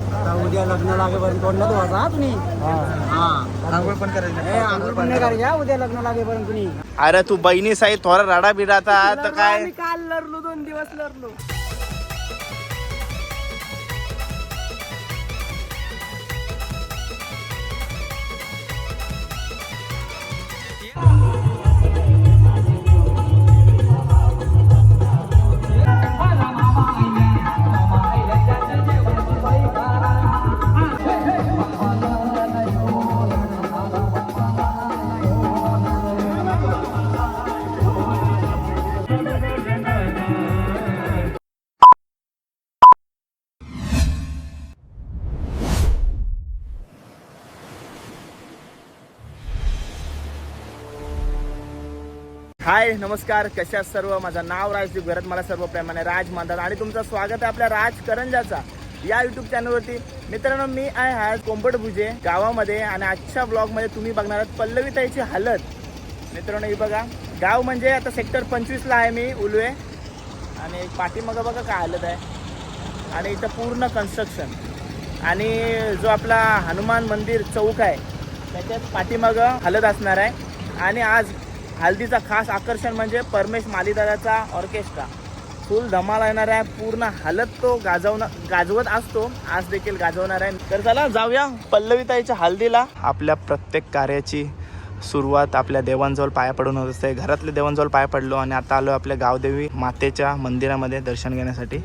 आता उद्या लग्न लागेपर्यंत तोंडात वाजा तुम्ही. आंघोळ पण करायची. आंघोळ पण नाही करा उद्या लग्न लागेपर्यंत तुम्ही. अरे तू बहिणी साई थोडा राडा बिडाता तर काय. मी काल लढलो 2 दिवस लढलो. हाय नमस्कार, कशा सर्व. माझं नाव राजदीप घरत, मला सर्व प्रेमाने राज म्हणतात आणि तुमचं स्वागत आहे आपल्या राज करंजाचा या यूट्यूब चॅनलवरती. मित्रांनो, मी आहे आज कोंबडभुजे गावामध्ये आणि आजच्या ब्लॉगमध्ये तुम्ही बघणार आहात पल्लवीताईची हालत. मित्रांनो, ही बघा, गाव म्हणजे आता सेक्टर 25ला आहे मी, उलवे. आणि पाठीमागं बघा काय हालत आहे. आणि इथं पूर्ण कन्स्ट्रक्शन आणि जो आपला हनुमान मंदिर चौक आहे त्याच्यात पाठीमागं हालत असणार आहे. आणि आज हल्दीचा खास आकर्षण म्हणजे परमेश मालीदादाचा ऑर्केस्ट्रा फुल धमाल येणार आहे. पूर्ण हालत तो गाजवत असतो, आज देखील गाजवणार आहे. तर चला जाऊया पल्लवीताईच्या हल्दीला. आपल्या प्रत्येक कार्याची सुरुवात आपल्या देवांजवळ पाया पडून होत असते. घरातले देवांजवळ पाया पडलो आणि आता आलो आपल्या गावदेवी मातेच्या मंदिरामध्ये दर्शन घेण्यासाठी.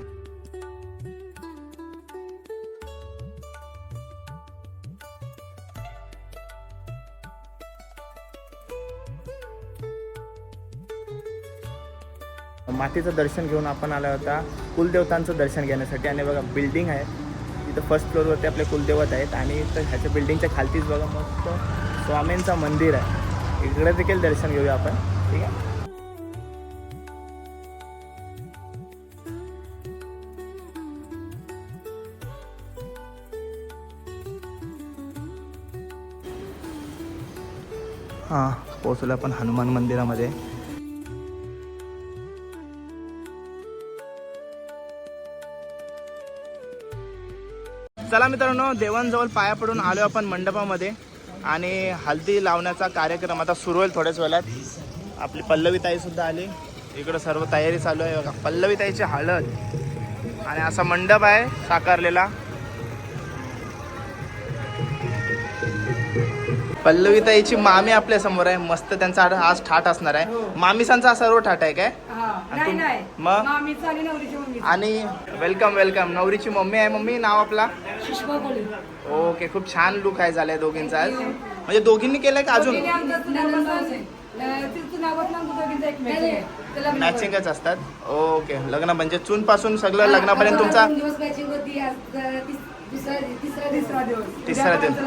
मातेचं दर्शन घेऊन आपण आला होता कुलदेवतांचं दर्शन घेण्यासाठी. आणि बघा बिल्डिंग आहे तिथं, फर्स्ट फ्लोअरवरती आपले कुलदेवत आहेत आणि इथं ह्याच्या बिल्डिंगच्या खालतीच बघा मस्त स्वामींचं मंदिर आहे. इकडे देखील दर्शन घेऊया आपण, ठीक आहे. हां, पोहोचलो आपण हनुमान मंदिरामध्ये. चला मित्रांनो, देवांजवळ पाया पडून आलो आपण मंडपामध्ये आणि हल्दी लावण्याचा कार्यक्रम आता सुरू होईल थोड्याच वेळात. आपली पल्लवीताई सुद्धा आली, इकडं सर्व तयारी चालू आहे. बघा पल्लवीताईची हळद आणि असा मंडप आहे साकारलेला. पल्लवीताईची मामी आपल्या समोर आहे, मस्त त्यांचा आज ठाट असणार आहे. मामीसांचा सर्व ठाट आहे काय? मग आणि वेलकम वेलकम. नवरीची मम्मी आहे. मम्मी नाव आपला? ओके, खूप छान लुक आहे झालाय दोघींचा आज. म्हणजे दोघींनी केलंय का अजून? मॅचिंगच असतात. ओके, लग्न म्हणजे चून पासून सगळं लग्नापर्यंत तुमचा तिसरा दिवस.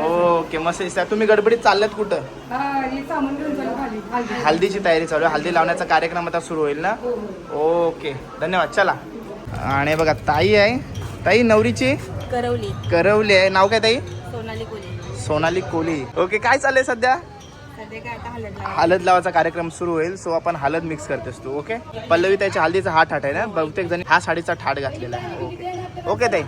ओके, मस्त. तुम्ही गडबडीत चालल्यात कुठं? हल्दीची तयारी चालू आहे, हल्दी लावण्याचा कार्यक्रम आता सुरू होईल ना? ओके, धन्यवाद. चला. आणि बघा ताई आहे, ताई नवरीची करवली आहे. नाव काय ताई? सोनाली कोली. ओके, काय चाललंय सध्या? हळद लावायचा कार्यक्रम सुरू होईल, सो आपण हळद मिक्स करते असतो. ओके, पल्लवी ताईच्या हळदीचा हा ठाट आहे ना, बहुतेक जणी हा साडीचा ठाट घातलेला आहे. ओके ओके ताई.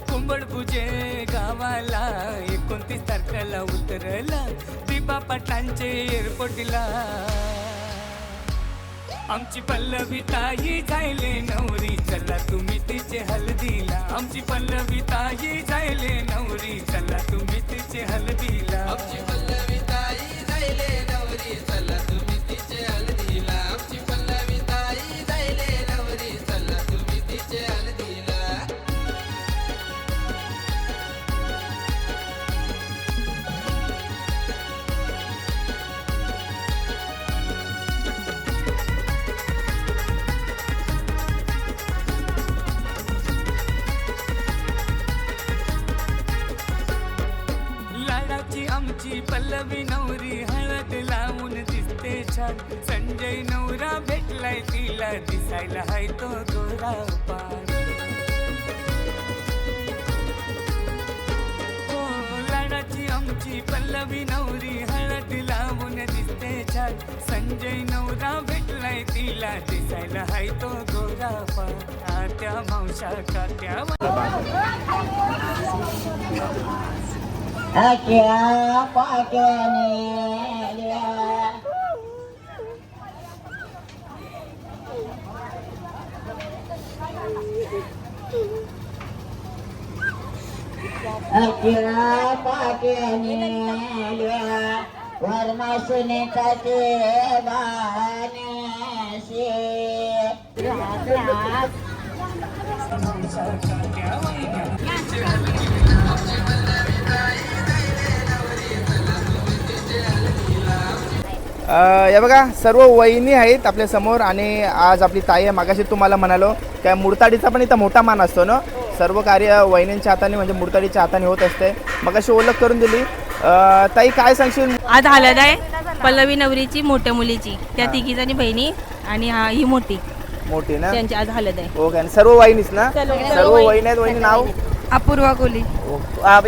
कोंबडभुजे गावाला 29 तारखेला उतरला दीपा पाटलांचे एअरपोर्टला. आमची पल्लवी ताई जायले नवरी, चला तुम्ही तिचे हल्दीला. आमची पल्लवी ताई जायले नवरी, चला तुम्ही तिचे हल्दीला. आमची पल्लवी ताई जायले नवरी, चला तुम्ही तिचे हल्दीला. आमची पल्लवी ताई जायले नवरी, चला तुम्ही तिचे हल्दीला. आमची पल्लवी नवरी हळद लावून दिसते छान संजय नवरा भेटलाय तिला दिसायला हाय तो गोरा पान हो लाडाची आमची पल्लवी नवरी हळद लावून दिसते छान संजय नवरा भेटलाय तिला दिसायला हाय तो गोरा पान आत्या मावशा कात्या आक्या पाक्याने आक्या पाक्याने वर्मासुनेचा ते बाण्याशी या बघा सर्व वहिनी आहेत आपल्या समोर आणि आज आपली ताई आहे. मागाशी तुम्हाला म्हणालो काय मुरताडीचा पण इथं मोठा मान असतो ना. सर्व कार्य वहिनींच्या हाताने म्हणजे मुरताडीच्या हाताने होत असते. मगाशी ओळख करून दिली. ताई काय सांगशील? आज हळद आहे पल्लवी नवरीची मोठ्या मुलीची त्या तिघी जणी बहिणी आणि ही मोठी ना त्यांची आज हळद आहे. ओके. आणि सर्व वहिनीच ना? सर्व वहिनी आहेत. वहिनी नाव? अपूर्वा कोली.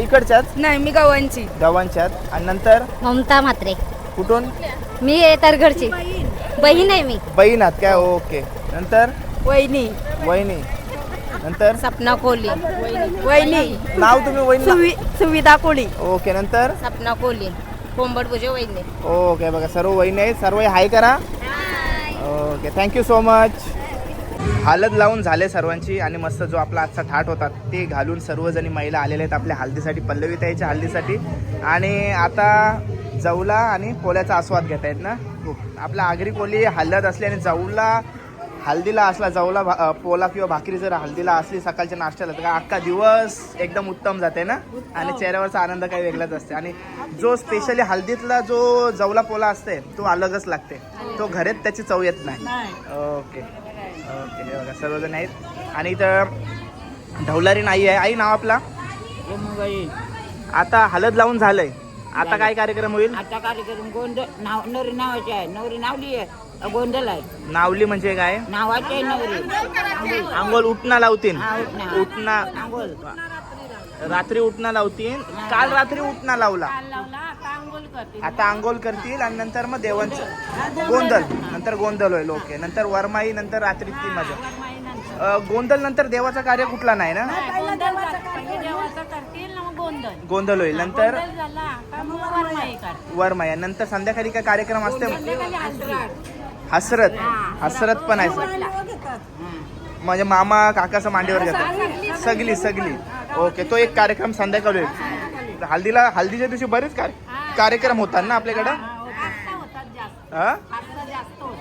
इकडच्याच? नाही मी गव्हांची. गावांच्यात. आणि नंतर ममता म्हात्रे. कुठून? मी तरघडची बहीण आहे. मी बहीण आहात काय? ओके. नंतर वहिनी. वहिनी. नंतर सपना कोली. वहिनी. नाव तुम्ही वहिनी? सुविधा कोली. ओके. नंतर सपना कोली कोंबड पूजे वहिनी. ओके. बघा सर्व वहिनी आहेत. सर्व हाय करा. ओके. Thank you so much. हळद लावून झाले सर्वांची आणि मस्त जो आपला आजचा थाट होता ते घालून सर्वजणी महिला आलेल्या आहेत आपल्या हल्दीसाठी पल्लवी ताईच्या हल्दीसाठी. आणि आता जवला आणि पोल्याचा आस्वाद घेत आहेत ना. आपला आगरी कोली हळद असली आणि जवला हल्दीला असला जवला पोला किंवा भाकरी जर हल्दीला असली सकाळच्या नाश्त्याला तर अख्खा दिवस एकदम उत्तम जाते ना. आणि चेहऱ्यावरचा आनंद काही वेगळाच असते. आणि जो स्पेशली हल्दीतला जो जवला पोला असते तो अलगच लागते. तो घरात त्याची चव येत नाही. Okay okay. हे बघा सर्वजण आहेत. आणि इथं ढवलारी आई आहे. आई नाव आपला? आता हळद लावून झालंय. आता काय कार्यक्रम होईल? आता कार्यक्रम गोंधळ नवरी नावाची आहे. नवरी नावली आहे गोंधळ आहे. नावली म्हणजे काय? नावाची आहे नवरी. आंघोळ उठणा लावतीन. उठणा. उठणा आंघोळ रात्री उठणा लावतीन. काल रात्री उठणा लावला. आता आंघोळ करतील आणि नंतर मग देवांचं गोंधळ. नंतर गोंधळ होईल. ओके. नंतर वरमाई. नंतर रात्री ती मजा. गोंधळ नंतर देवाचा कार्य कुठला नाही ना? गोंधळ होईल. नंतर वरमाई. नंतर संध्याकाळी काय कार्यक्रम असते? हसरत. हसरत पण आहे. म्हणजे मामा काकाचं मांडीवर घेतात सगली सगली. ओके. तो एक कार्यक्रम संध्याकाळी होईल. हल्दीच्या दिवशी बरेच कार्यक्रम होतात ना आपल्याकडं.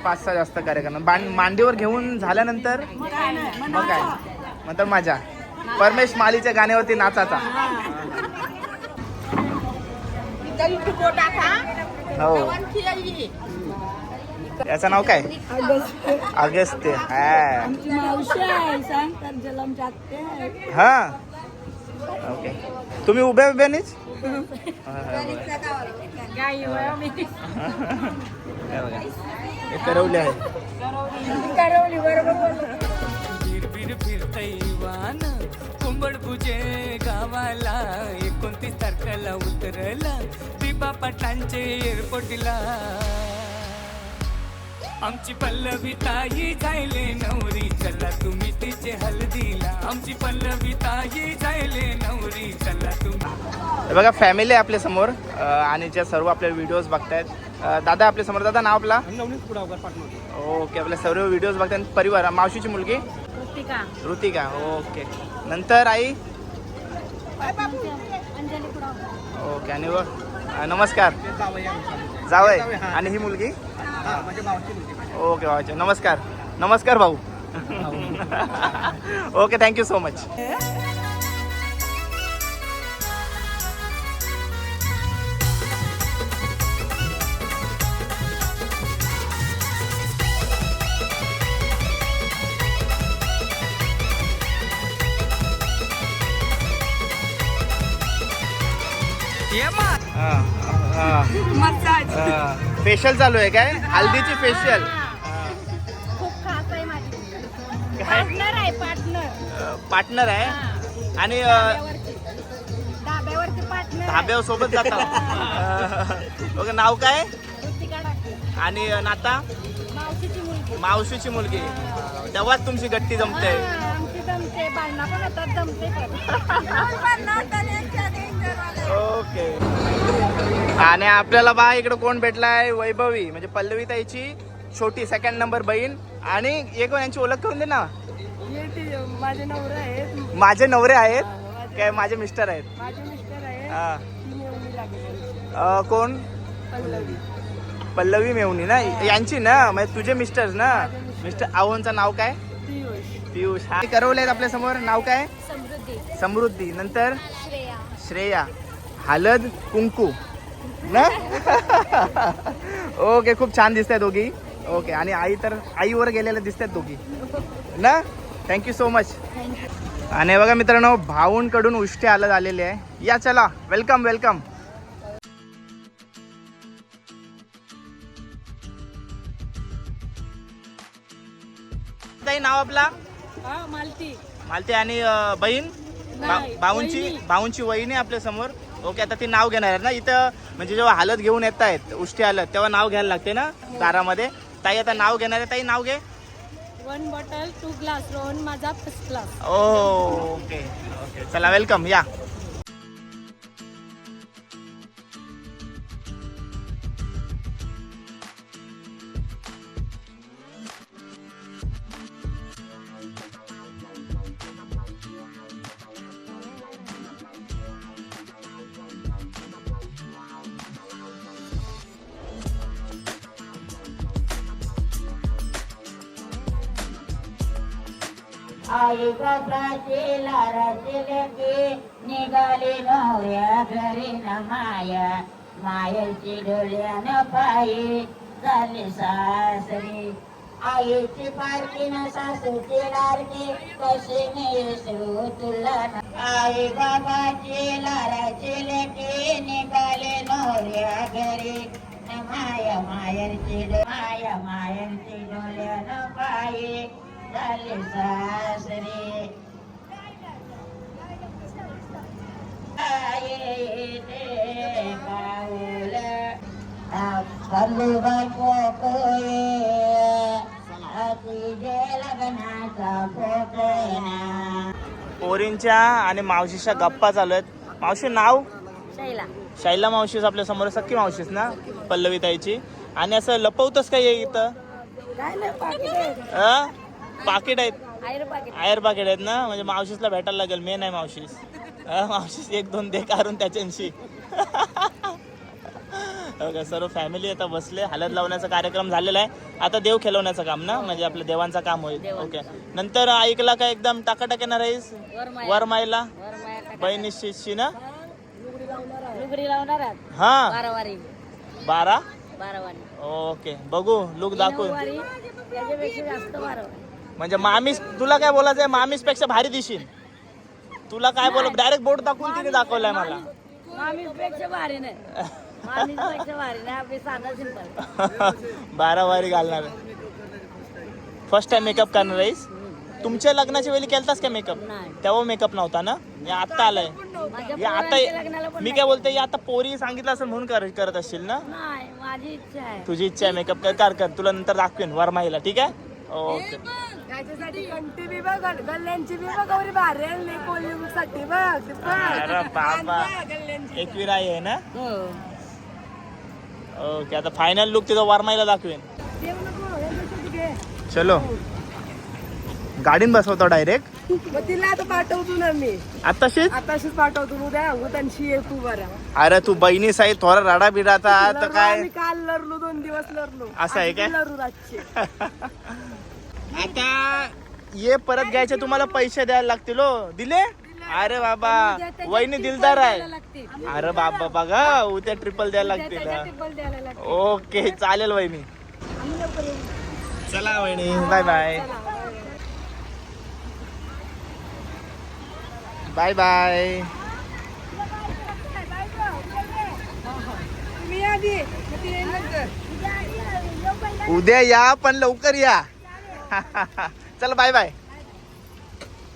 5-6 जास्त कार्यक्रम. मांडीवर घेऊन झाल्यानंतर मग काय नंतर माझ्या परमेश मालीच्या गाण्यावरती नाचाचा. हो. याचं नाव काय? अगस्त्य. हा. ओके. तुम्ही उभ्यानीच करवली आहे. बिरबिर फिरतय वान कोंबड पूजे गावाला 29 तारखेला उतरला दीपा पाटलांचे एअरपोर्टला. आमची पल्लवी ताई जायले नवरी चला तुम्ही तिचे हल्दीला. आमची पल्लवी ताई जायले नवरी चला तुम्ही. बघा फॅमिली आहे आपल्या समोर आणि ज्या सर्व आपले व्हिडिओज बघतायत. दादा आपल्या समोर. दादा नाव आपला? ओके. आपल्या सर्व व्हिडिओज बघतायत. परिवार मावशीची मुलगी ऋतिका. ओके. नंतर आई? ओके. आणि नमस्कार जावय. आणि ही मुलगी? ओके भाऊ. नमस्कार. नमस्कार भाऊ. Okay. Thank you so much. Massage facial चालू आहे काय? हल्दीची फेशियल खूप खास आहे माझी. काय? पार्टनर आहे पार्टनर. पार्टनर आहे आणि धाब्यावरची पार्टनर. धाब्यावर सोबत जातात. ओके, नाव काय? आणि नाता? मावशीची मुलगी. मावशीची मुलगी. तेव्हाच तुमची गट्टी जमते. आमची जमते, भांडणं पण होतात, जमते ओके. आणि आपल्याला बा इकडे कोण भेटलाय? वैभवी म्हणजे पल्लवी ताईची छोटी सेकंड नंबर बहीण. आणि एक यांची ओळख करून दे ना. माझे नवरे आहेत. माझे नवरे आहेत काय? माझे मिस्टर आहेत. माझे मिस्टर आहेत. हा. ती मेवणी लागेल. कोण? पल्लवी. पल्लवी मेवणी ना यांची ना, म्हणजे तुझे मिस्टर ना. मिस्टर आव्हांचं नाव काय? पियुष. पियुष. हा करवले आहेत आपल्या समोर. नाव काय? समृद्धी. समृद्धी. नंतर श्रेया. श्रेया. हळद कुंकू ना. ओके, खूप छान दिसत आहेत दोघी. ओके. आणि आई तर आईवर गेलेल्या दिसत आहेत दोघी ना. Thank you so much. आणि बघा मित्रांनो, भाऊंकडून उष्टे आलं आलेले आहे. या चला, वेलकम वेलकम. ताई नाव आपला? मालती. मालती. आणि बहीण? भाऊंची वहिनी आपल्या समोर. ओके, आता ती नाव घेणार आहे ना इथं. म्हणजे जेव्हा हालत घेऊन येत आहेत उष्टी हालत, तेव्हा नाव घ्यायला लागते ना दारामध्ये. ताई आता नाव घेणार आहे. ताई नाव घे. 1 बॉटल 2 ग्लास रोहन माझा फर्स्ट क्लास. ओके ओके, चला वेलकम. या. आई बाबाचे लाराचे लेके निघाले नवऱ्या घरी न माया. मायाची डोळ्यानं पायी झाले सासरी. आईची पारखी न सासूची लाडकी कशी नेसू तुला. आई बाबाचे लाराचे लेके निघाले नवऱ्या घरी न माया. मायाची डोळ्यानं पायी झाले सासरे. पाऊल बापो लग्नाचा फोटो. पोरींच्या आणि मावशीच्या गप्पा चालू आहेत. मावशी नाव? शैला. शैला मावशीच आपल्या समोर. सख्खी मावशीच ना पल्लवी ताईची. आणि असं लपवतच काय इथं? काय नाही पाकिट आहे. पाकिट आहेत. पाकिट. आयर पाकिट आहेत ना. म्हणजे मावशीसला भेटायला लागेल. मे नाही मावशीस. मावशीस 1-2 दे काढून त्याच्याशी. सर्व फॅमिली आता बसले. हळद लावण्याचा कार्यक्रम झालेला आहे. आता देव खेळवण्याचं काम ना, म्हणजे आपलं देवांचं काम होईल. ओके. नंतर ऐकला का एकदम टाकाटाक्यानं राहीस वरमाईला बहिणीशी ना. लुगडी लावणार हा 12 वारी. 12 वारी. ओके, बघू लुक दाखवून. त्याच्यापेक्षा जास्त 12 वारी. म्हणजे मामीस, तुला काय बोलायचंय? मामीस पेक्षा भारी दिशील. तुला काय बोल? डायरेक्ट बोट दाखवून तिने दाखवलाय मला. मामीपेक्षा भारी नाही. मामीपेक्षा भारी नाही. आपली साधा सिंपल. 12 वारी घालणार. फर्स्ट टाइम मेकअप करणार आहेस? तुमच्या लग्नाच्या वेळी केलतास का मेकअप? नाही. तेव्हा मेकअप नव्हता ना. हे आता आलाय. हे आता मी काय बोलते, आता पोरी सांगितलं असेल म्हणून करत असशील ना. नाही, माझी इच्छा आहे. तुझी इच्छा आहे मेकअप कर. तुला नंतर दाखवेन वरमाईला. ठीक आहे. ओके. त्याच्यासाठी कंटी बी बघ, गल्ल्यांची बी बघ. गौरी बाहेर कोलिंगसाठी बघ. अरे बाबा, एकविरा आहे ना. ओके, आता फायनल लुक तिथं वरमाईला दाखवेन. चलो, गाडीन बसवतो डायरेक्ट. मग तिला आता पाठवतो ना मी. आताशीच पाठवतो. उद्या त्यांची ये तू बरा. अरे तू बहिणी साई थोडा राडा बिडाचा तर काय. मी काल लढलो, 2 दिवस लढलो. असं आहे काय? लढू रातचे. आता ये परत घ्यायचे तुम्हाला पैसे द्यायला लागतील. हो दिले? अरे बाबा, वहिनी दिलदार आहे. अरे बाबा बघा, उद्या ट्रिपल द्यायला लागतील. ओके चालेल वहिनी. चला वहिनी, बाय बाय. Bye bye. मी आधी उद्या या पण लवकर या. चला बाय बाय.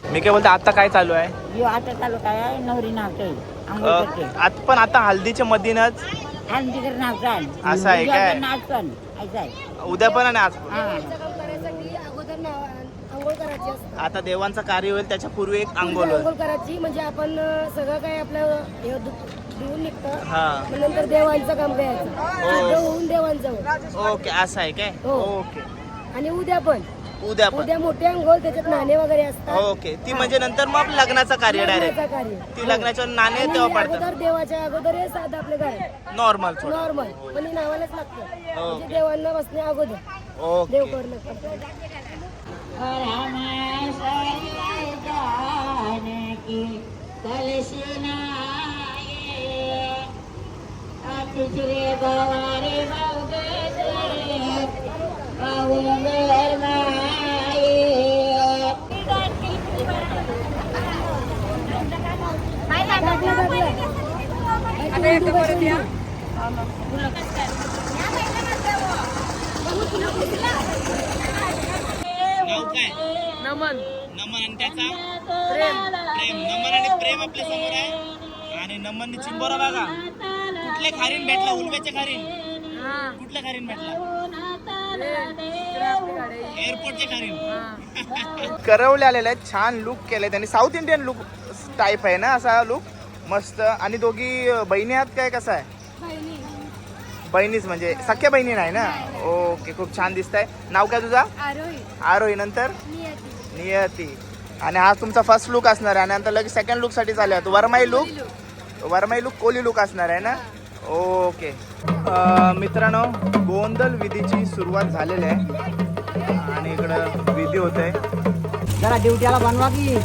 मी काय बोलतो आता काय चालू आहे? यो आता चालू काय आहे नवरी नावते आंघोळ करते पण आता हल्दीच्या मधीनच आणि तिकडे नावचा असं आहे काय? नाच पण असं आहे. उद्या पण आणि आज पण. हा अगोदर आंघोळ करायची असते. आता देवांचं कार्य होईल त्याच्या पूर्वी एक आंघोळ होईल. आंघोळ करायची म्हणजे आपण सगळं काय आपलं हे धुवून निघतं. हा मग नंतर देवांचं काम करायचं. शुद्ध होऊन देवांचं. ओके असं आहे काय? हो. ओके. आणि उद्या पण उद्या पण उद्या मोठे अंघोळ त्याच्यात नाणे वगैरे असतात. ओके. ती म्हणजे नंतर मग लग्नाचं कार्य डायरेक्ट. लग्नाचं कार्य. ती लग्नाच्या नाणे आणि तेव्हा पडतात. अगोदर देवाच्या अगोदर हे साधं आपलं घर नॉर्मल थोडं. नॉर्मल पण हे नावालाच लागतं. ओके. म्हणजे देवांना बसणे अगोदर ओके. देव करणं. नाव काय? नमन नमन आणि त्याचा प्रेम. नमन आणि प्रेम आपल्या समोर आहे. आणि नमनने चिंबोरा बघा. कुठले खारीन भेटला? उलव्याचे खारीन. कुठले खारीन भेटला? एअरपोर्टचे खारीन. करवले आलेले आहेत. छान लुक केले त्यांनी. साऊथ इंडियन लुक टाईप आहे ना असा लुक मस्त. आणि दोघी बहिणी आहात काय? कसं आहे? बहिणीच म्हणजे सख्या बहिणी नाही ना? ओके. खूप छान दिसत आहे. नाव काय तुझा? आरोही. नंतर नियती. आणि हा तुमचा फर्स्ट लुक असणार आहे. आणि नंतर लगेच सेकंड लुक साठी चालू आहे. वरमाई लुक कोली लुक असणार आहे ना? ओके. मित्रांनो गोंधळ विधीची सुरुवात झालेली आहे आणि इकडं विधी होत आहे. जरा ड्युटीला बनवा की.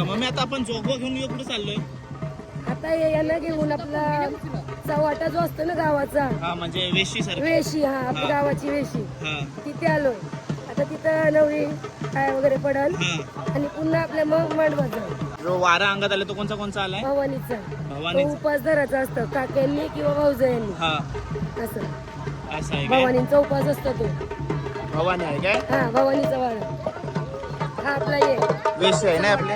मम्मी आता आपण जोगवा घेऊन कुठे चाललोय? आता यांना घेऊन आपला चव्हाटा जो असतो ना गावाचा हा म्हणजे वेशी सारखं. वेशी. हा आपली गावाची वेशी हा तिथे आलोय. आता तिथं नवरी काय वगैरे पडल आणि पुन्हा आपल्या मग मांडवाचा जो वारा अंगात आला तो कोणचा आलाय? भवानीचा. भवानी. तो उपास धरायचा असतं काक्यांनी किंवा भाऊजायांनी. हा असं असं आहे काय? भवानींचा उपास असतो तो. भवानी आहे काय? हा भवानीचा वाडा. हा आपला ये वेशी आहे ना आपले.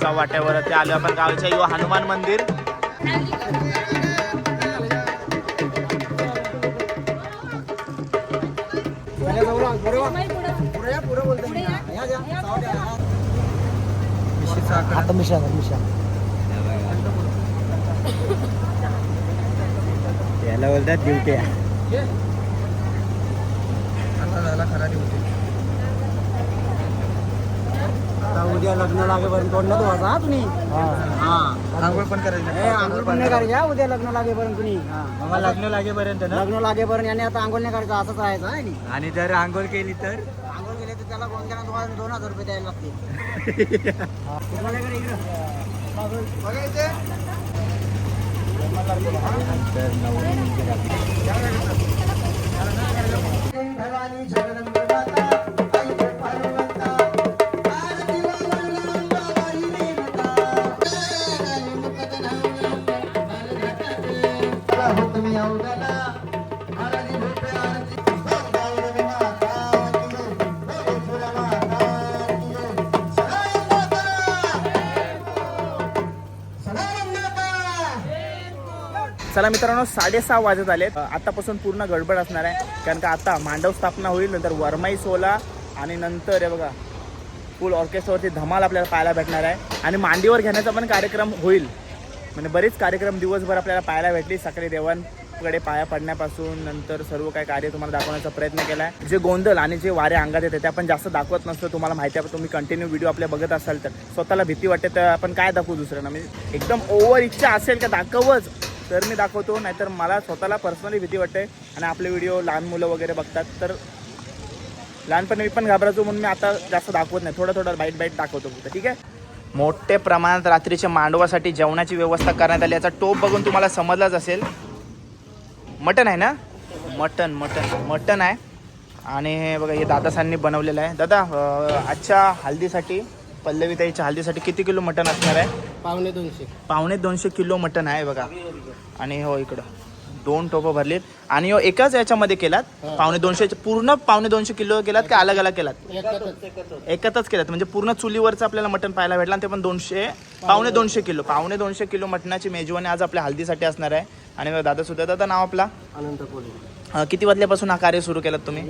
चव्हाट्यावर ते आलो आपण गावच्या युवा हनुमान मंदिर. आता मिशा याला बोलतात ड्युटी. आता झाला खरा ड्युटी. उद्या लग्न लागेपर्यंत तोडण्यात व्हायचा तुम्ही. आंघोळ पण करायची. आंघोळ पण नाही करायची उद्या लग्न लागेपर्यंत तुम्ही. लग्न लागेपर्यंत ना? लग्न लागेपर्यंत आणि आता आंघोळ नाही करायचं असंच राहायचं आहे नी. आणि जर आंघोळ केली तर? आंघोळ केली तर त्याला गोंधळात तुम्हाला 2000 रुपये द्यायला लागतील. तुम्हाला इकडे बघा इथे. चला मित्रांनो 6:30 वाजत आले. आतापासून पूर्ण गडबड असणार आहे कारण का आता मांडव स्थापना होईल. नंतर वरमाई सोला आणि नंतर हे बघा फुल ऑर्केस्ट्रावरती धमाल आपल्याला पाहायला भेटणार आहे. आणि मांडीवर घेण्याचा पण कार्यक्रम होईल. म्हणजे बरेच कार्यक्रम दिवसभर आपल्याला पाहायला भेटली. सकाळी देवांकडे पाया पडण्यापासून नंतर सर्व काय कार्य तुम्हाला दाखवण्याचा प्रयत्न केला आहे. जे गोंधळ आणि जे वारे अंगात येते ते आपण जास्त दाखवत नसतो. तुम्हाला माहिती आहे. तुम्ही कंटिन्यू व्हिडिओ आपल्या बघत असाल तर स्वतःला भीती वाटते तर आपण काय दाखवू दुसऱ्यांना. म्हणजे एकदम ओव्हर इच्छा असेल का दाखवच तर मी दाखवतो. नाहीतर मला स्वतःला पर्सनली भीती वाटते. आणि आपले व्हिडिओ लहान मुलं वगैरे बघतात तर लहानपणी मी पण घाबरायचो म्हणून मी आता जास्त दाखवत नाही. थोडं बाईट दाखवतो फक्त. ठीक आहे. मोठे प्रमाणात रात्रीच्या मांडवासाठी जेवणाची व्यवस्था करण्यात आली. याचा टोप बघून तुम्हाला समजलाच असेल. मटन आहे ना? मटन मटन मटन आहे. आणि हे बघा हे दादासांनी बनवलेलं आहे. दादा आजच्या हल्दीसाठी पल्लवीताईच्या हल्दीसाठी किती किलो मटन असणार आहे? 250 किलो मटन आहे बघा. आणि हो इकडं 2 टोपं भरलीत. आणि हो एकाच याच्यामध्ये केलात? 250 पूर्ण 250 किलो केलात का अलग अलग केलात? एकत्रच केलात म्हणजे पूर्ण चुलीवरचं आपल्याला मटन पाहायला भेटलं. आणि ते पण 250 किलो 250 किलो मटणाची मेजवानी आज आपल्या हल्दीसाठी असणार आहे. आणि दादा सुद्धा. दादा नाव आपला? अनंत कोली. किती वाजल्यापासून हा कार्य सुरू केलात तुम्ही?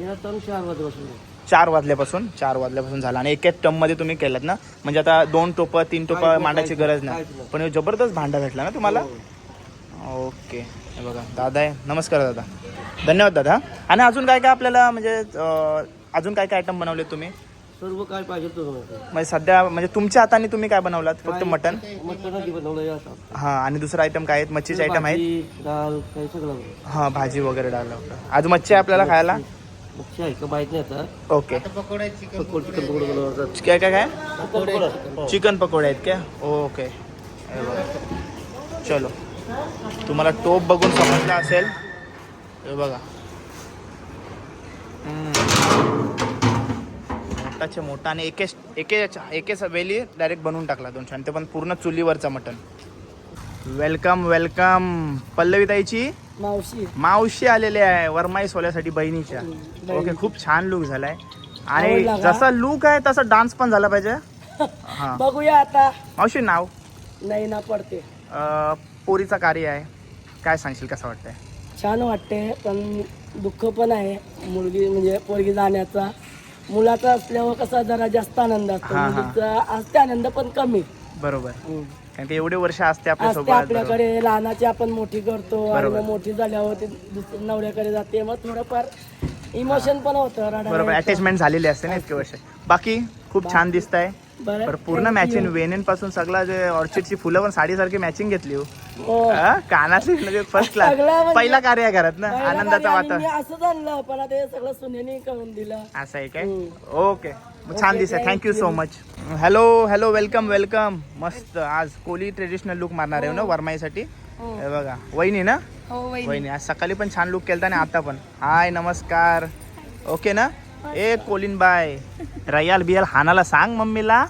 4 वाजल्यापासून झाला. आणि एक टममध्ये तुम्ही केलात ना? म्हणजे आता 2 टोपं 3 टोपं मांडायची गरज नाही. पण हे जबरदस्त भांडा भेटला ना तुम्हाला? ओके. हे बघा दादा आहे. नमस्कार दादा. धन्यवाद दादा. आणि अजून काय काय आपल्याला म्हणजे अजून काय काय आयटम बनवले तुम्ही? सर्व काय पाहिजे तो म्हणजे सध्या म्हणजे तुमच्या हाताने तुम्ही काय बनवलात? फक्त मटन? हां. आणि दुसरं आयटम काय आहेत? मच्छीचे आयटम आहेत? दाल काही सगळं. हां भाजी वगैरे डाळला होता. आज मच्छी आहे आपल्याला खायला? मच्छी आहे का माहित नाही आता. ओके. चिकन पकोडे काय काय काय? चिकन पकोडे आहेत क्या? ओके. हे बघा. चलो तुम्हाला टोप बघून समजला असेल. हे बघा मोठाचे मोठा. आणि एकेच वेली डायरेक्ट बनवून टाकला 200. आणि ते पण पूर्ण चुलीवरचा मटन. Welcome welcome. पल्लवीताईची मावशी आलेली आहे वरमाई सोल्यासाठी बहिणीच्या. ओके. खूप छान लुक झालाय. आणि जसा लुक आहे तसा डान्स पण झाला पाहिजे. हा बघूया आता. मावशी नाव? नाही ना पडते. पोरीचा कार्य आहे काय सांगशील? कसं वाटतंय? छान वाटते पण दुःख पण आहे. मुलगी म्हणजे पोरगी जाण्याचा. मुलाचा असल्यावर कसा जरा जास्त आनंद असतो. मुलीचा असते आनंद पण कमी. बरोबर. कारण की एवढे वर्ष असते असते आपल्याकडे. लहानाची आपण मोठी करतो आणि मग मोठी झाल्यावर ती दुसऱ्या नवऱ्याकडे जाते. मग थोडंफार इमोशन पण होतं. बरोबर. अटॅचमेंट झालेली असते ना इतके वर्ष. बाकी खूप छान दिसत आहे. बरं पूर्ण मॅचिंग वेनेन पासून सगळं जे ऑर्चिडची फुलं पण साडीसारखी मॅचिंग घेतली. कानातली म्हणजे फर्स्ट क्लास. पहिला कार्य आहे घरात ना? आनंदाचा वातावरण. असं आणलं पण ते सगळं सुनेने करून दिलं. असं आहे काय? ओके. छान दिसत. Thank you so much. Hello hello. Welcome welcome. मस्त. आज कोली ट्रेडिशनल लुक मारणार आहे ना वरमाईसाठी. हे बघा वहिनी ना? वहिनी. आज सकाळी पण छान लुक केलता आणि आता पण. हाय नमस्कार. ओके ना? ए कोलिन बाय रयाल बियाल हानाला सांग मम्मीला.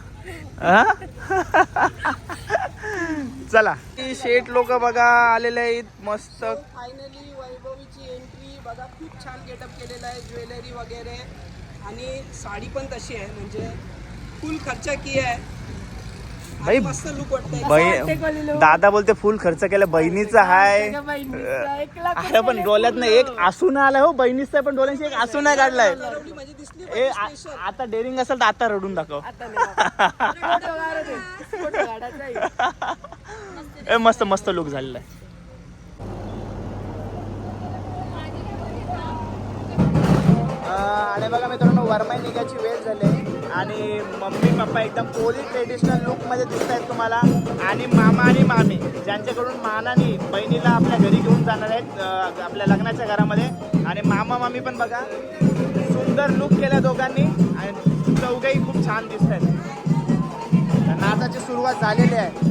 चला शेठ लोक बघा आलेले आहेत. मस्त. फायनली वैभवीची एंट्री बघा. खूप छान गेटअप केलेला आहे. ज्वेलरी वगैरे आणि साडी पण तशी आहे म्हणजे फुल खर्च की आहे. भाई मस्त लुक वाटतंय. दादा बोलते फुल खर्च केला. बहिणीचा हाय. अरे पण डोळ्यात ना एक आसू ना आलाय हो. बहिणीचा पण डोळ्यांची एक आसू नाही काढलाय. आता डेअरिंग असेल तर आता रडून दाखव. मस्त मस्त लुक झालेला आहे. आणि बघा मित्रांनो वरमाई निघायची वेळ झाली आहे. आणि मम्मी पप्पा एकदम कोली ट्रेडिशनल लुकमध्ये दिसत आहेत तुम्हाला. आणि मामा आणि मामी ज्यांच्याकडून मानाने बहिणीला आपल्या घरी घेऊन जाणार आहेत आपल्या लग्नाच्या घरामध्ये. आणि मामा मामी पण बघा सुंदर लुक केला दोघांनी. आणि चौघही खूप छान दिसत आहेत. नाचाची सुरुवात झालेली आहे.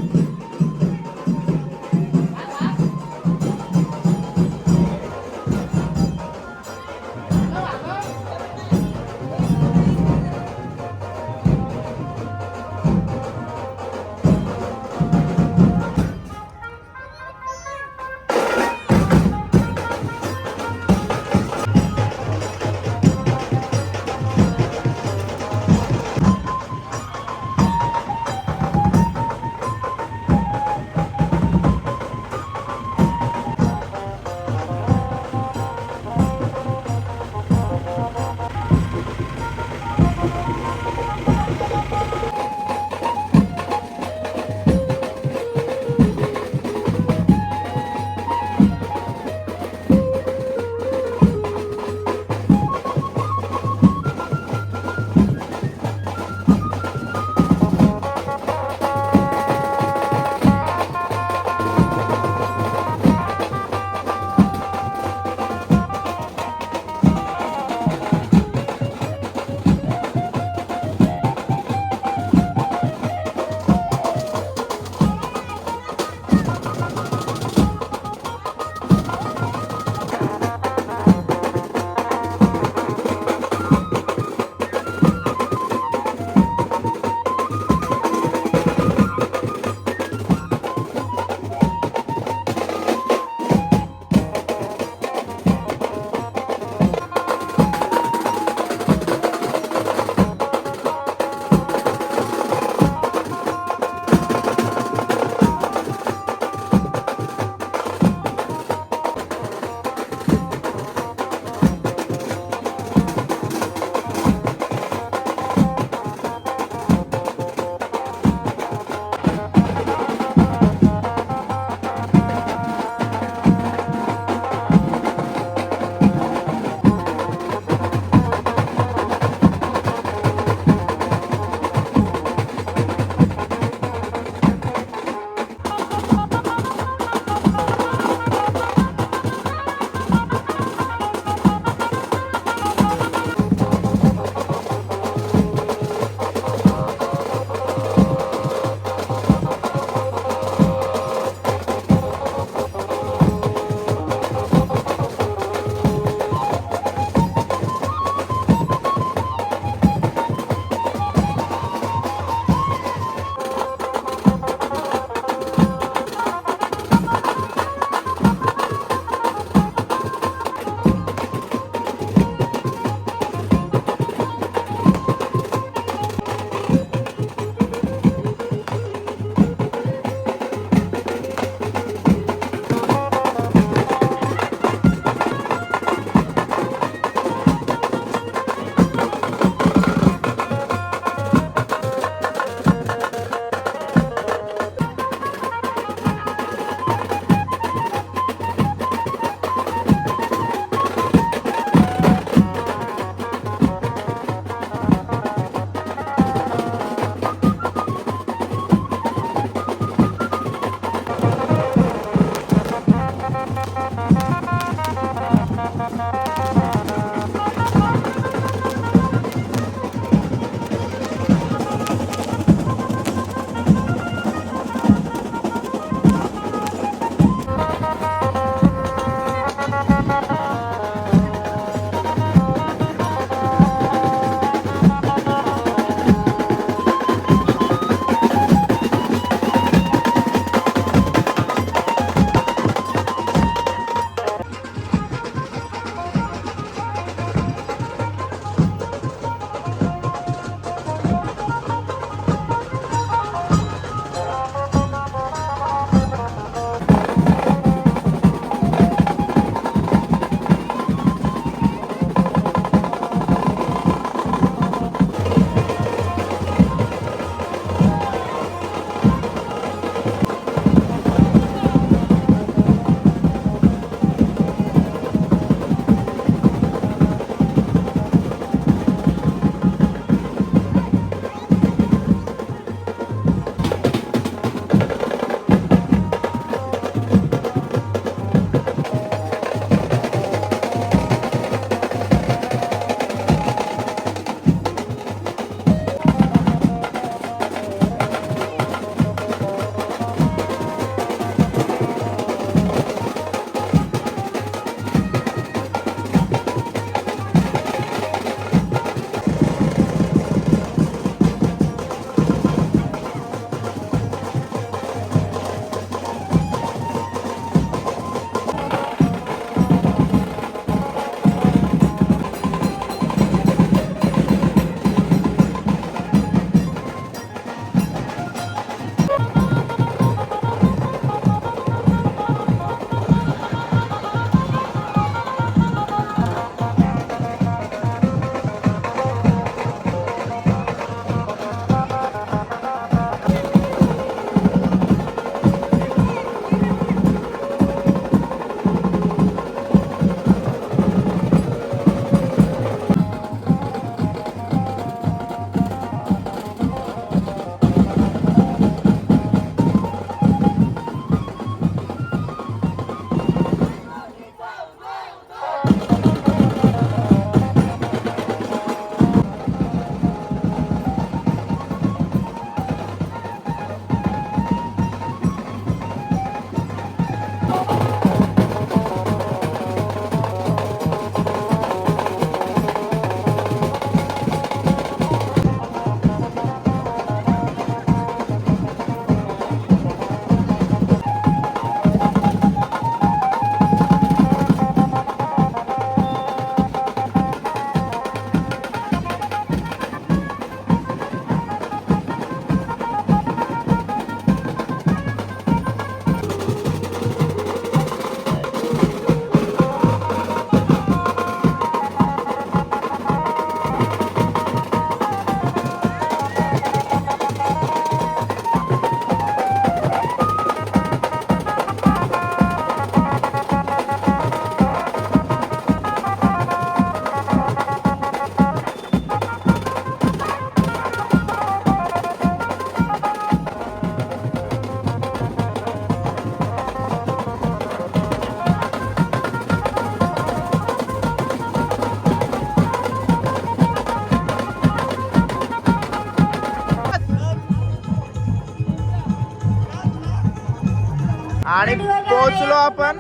आणि पोहोचलो आपण.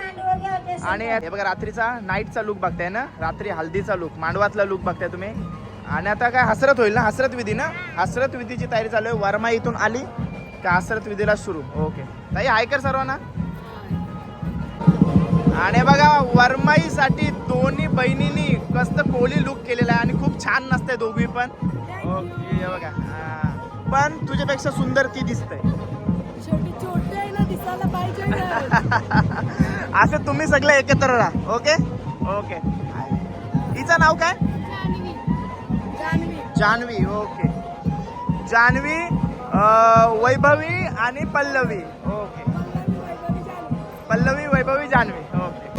आणि हे बघा रात्रीचा नाईटचा लुक बघताय ना, रात्री हल्दीचा लुक, मांडवातला लुक बघताय तुम्ही. आणि आता काय हसरत होईल ना, हसरत विधी ना, हसरत विधीची तयारी चालू आहे. वर्मा इथून आली का हसरत विधीला सुरू. ओके ताई हाय कर सर्वांना. आणि बघा वरमाईसाठी दोन्ही बहिणींनी कस्त कोहली लुक केलेला आहे आणि खूप छान नसते दोघी पण. ओके हे बघा पण तुझ्यापेक्षा सुंदर ती दिसते. असं तुम्ही सगळे एकत्र राहा. Okay okay. हिचं नाव काय? जान्हवी. ओके जान्हवी, वैभवी आणि Pallavi. Okay Pallavi, Vaibhavi, Janhavi. Okay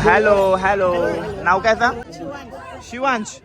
hello hello. नाव काय आता? शिवांश.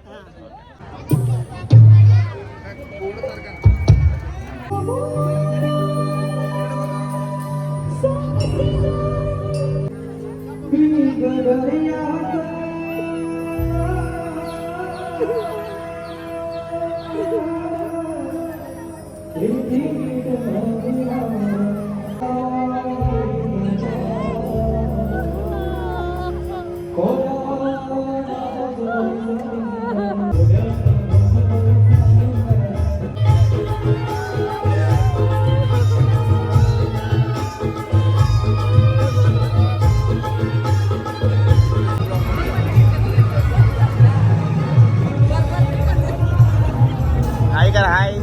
हाय कर हाय.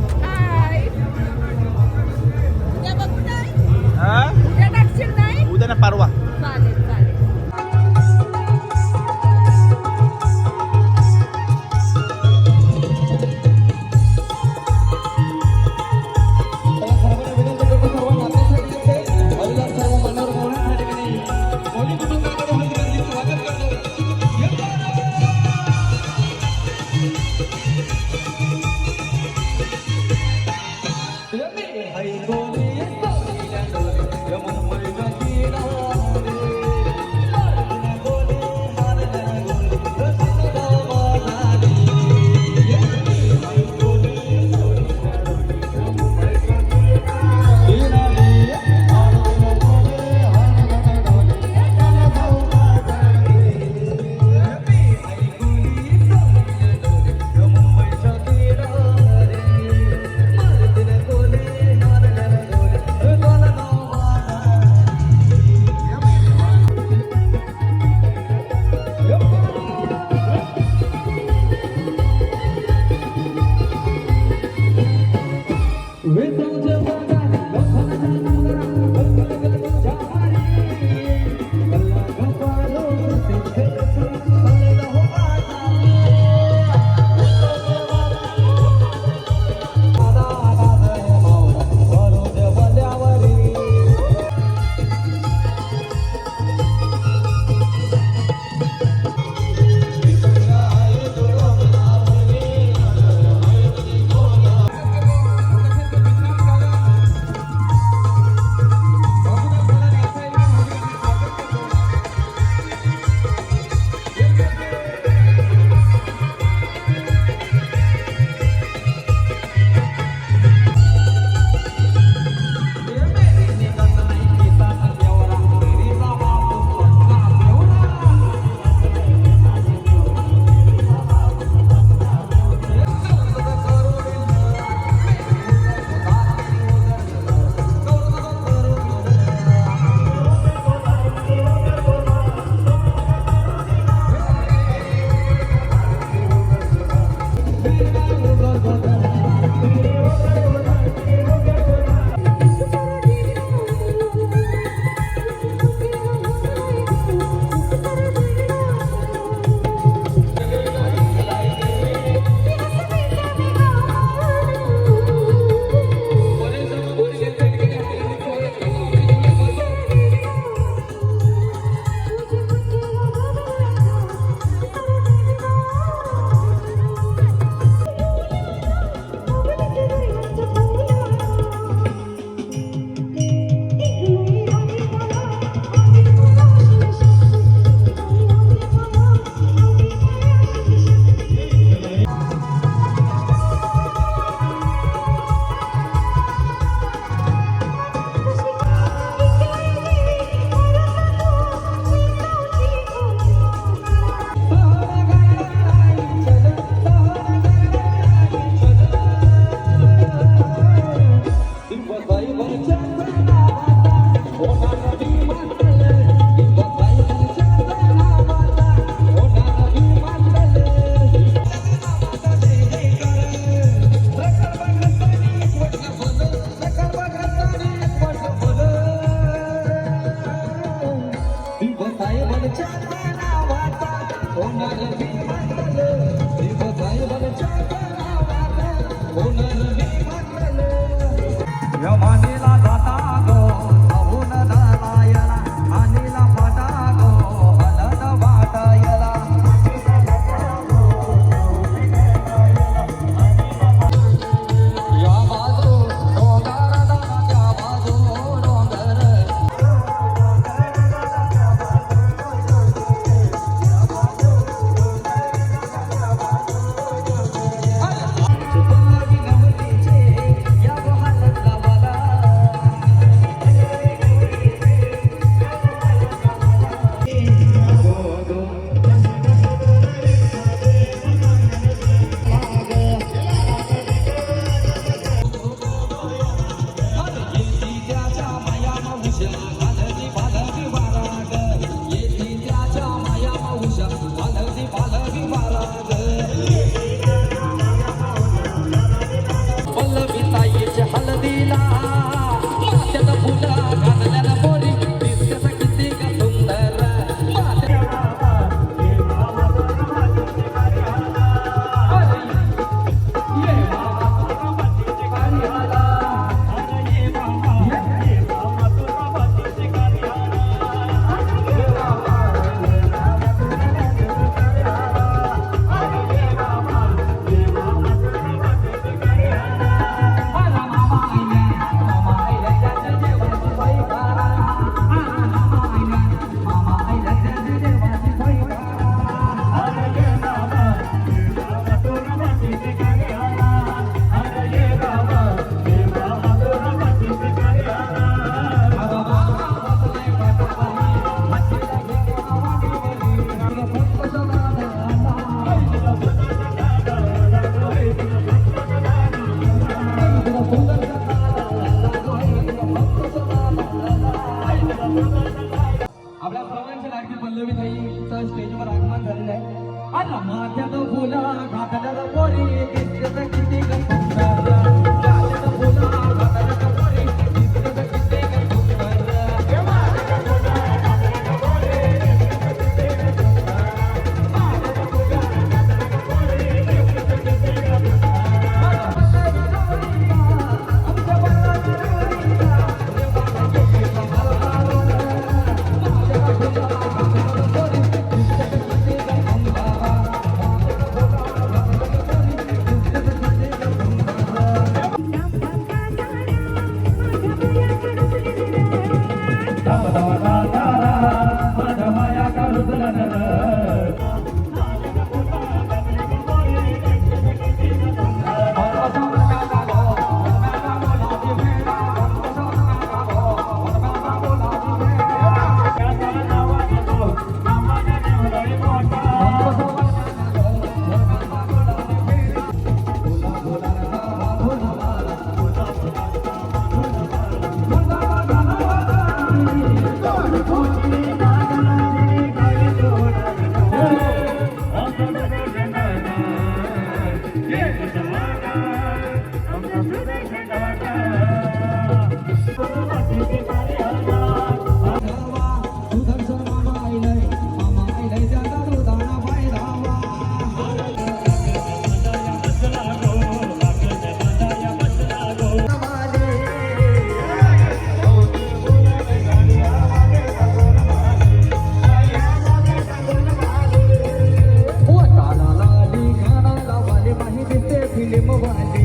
फिल्म वाले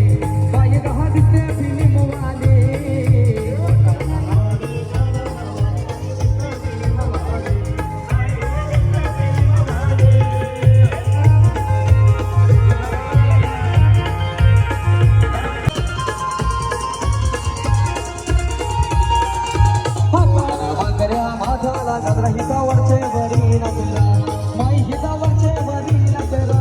बाई गहा दिसते फिल्म वाले हितावरचे वरी नकरा माई हितावरचे वरी नकरा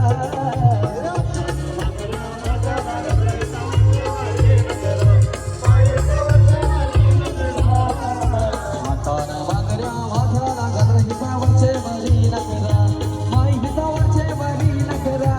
हाताना वागऱ्या वाघाला गजरा हितावरचे वरी नकरा माई हितावरचे वरी नकरा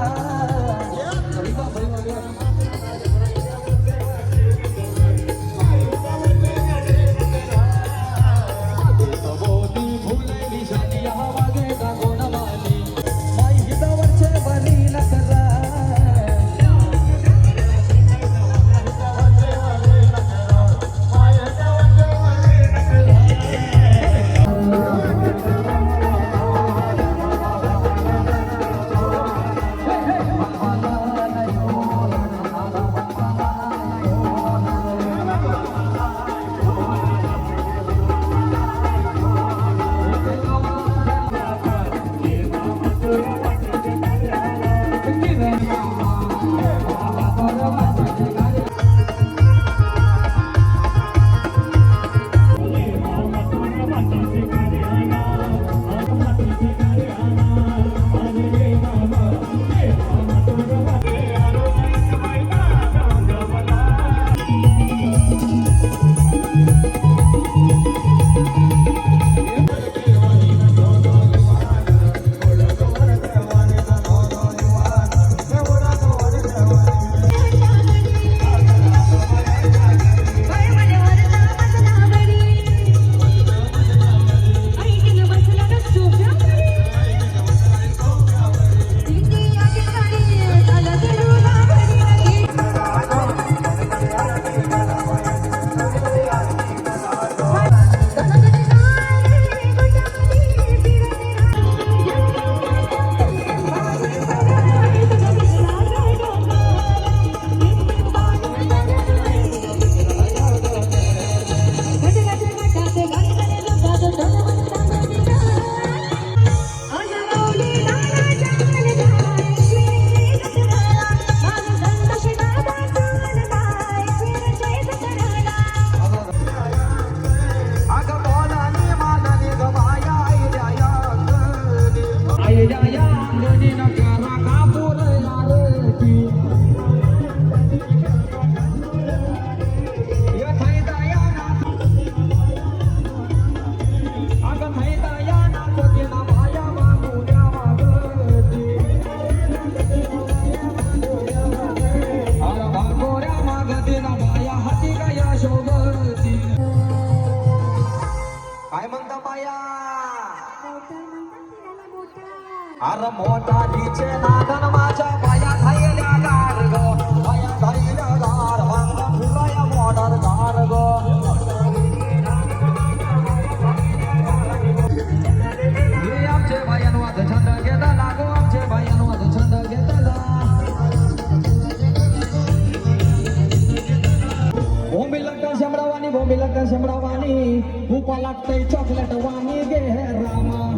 अरे मोठा ढीचे नादन माझ्या पाया खायल्या गार ग पाया खायल्या गार वांग फिराया मोडर गार ग हे आमचे बायांवाद छंद घेतला गो आमचे बायांवाद छंद घेतला भूमी लागतं शंभरावानी भूपा लागतंय चॉकलेट वाणी गे रामा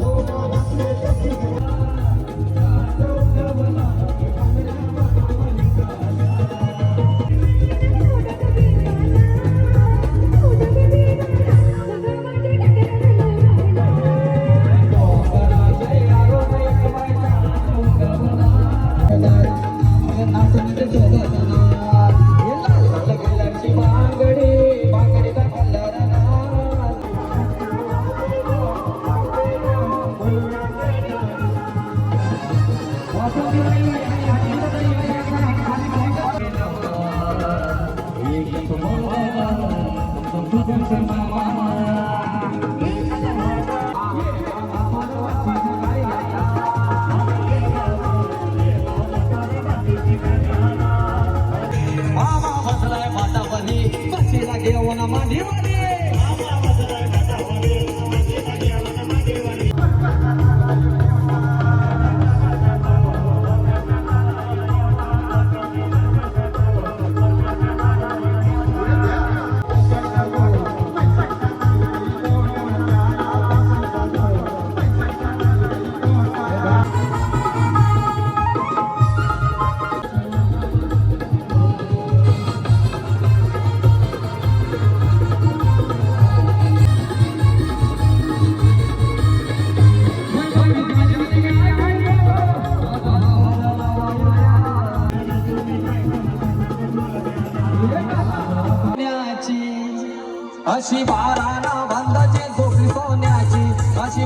अशी बाराना बंदाची झोपली सोन्याची अशी